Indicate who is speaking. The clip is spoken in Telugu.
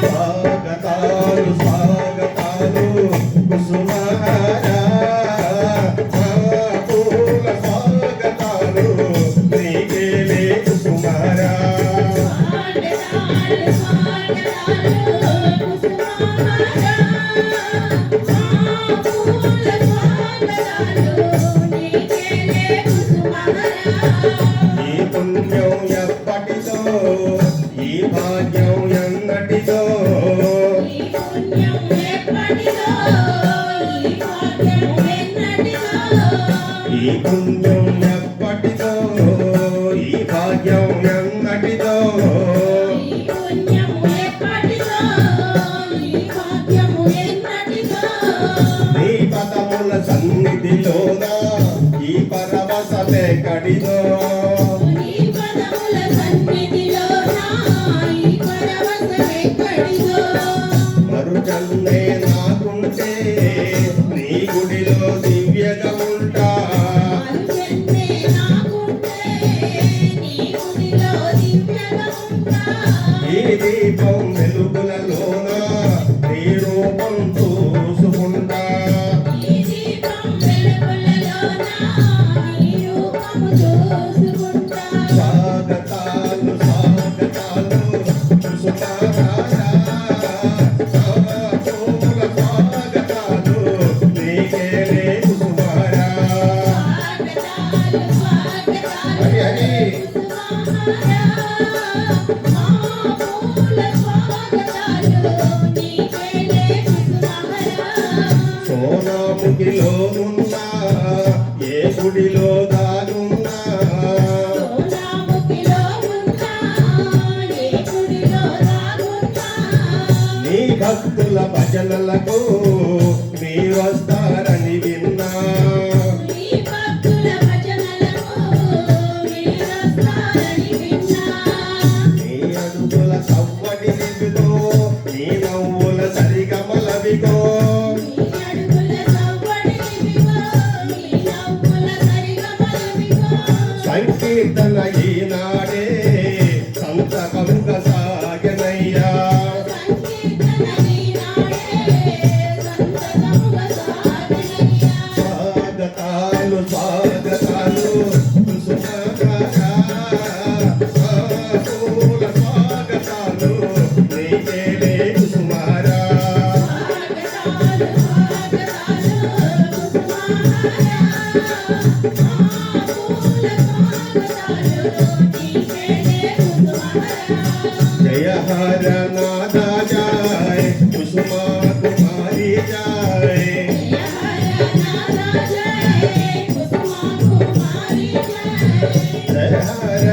Speaker 1: స్వాగతాలు స్వాగతాలు కుసుమహారా పూల స్వాగతాలు నీకేలే కుసుమహారా ఈ పుణ్యం ఎప్పటిదో ఈ భాగ్యం ఎన్నటిదో ఈ పుణ్యం ఎప్పటిదో ఈ భాగ్యం ఎన్నటిదో నీ పదముల సన్నిధిలోన ఈ పరవశమే కడిదో మరుజన్మే నాకుంటే నీ గుడిలో దివ్యగా ఉంటా ఈ దీపం వెలుగులలోన నీ రూపం చూసుకుంటా స్వాగతాలు స్వాగతాలు కుసుమహారా పూల స్వాగతాలు నీకేలే కుసుమహారా హరి హరి సోనాముఖిలో ఉన్నా ఏ గుడిలో దాగున్నా నీ భక్తుల భజనలకు మీరు వస్తారని విన్నా నీ అడుగుల సవ్వడి నిలుదో నీ నవ్వుల సరిగమలవిగో సంకీర్తన ఈనాడే సంతకముగా సాగనయ్యా స్వాగతాలు స్వాగతాలు కుసుమహారా పూల స్వాగతాలు నీకేలే కుసుమహారా జయ హర నాదా జయ కుసుమా కుమారి జయ జయ హర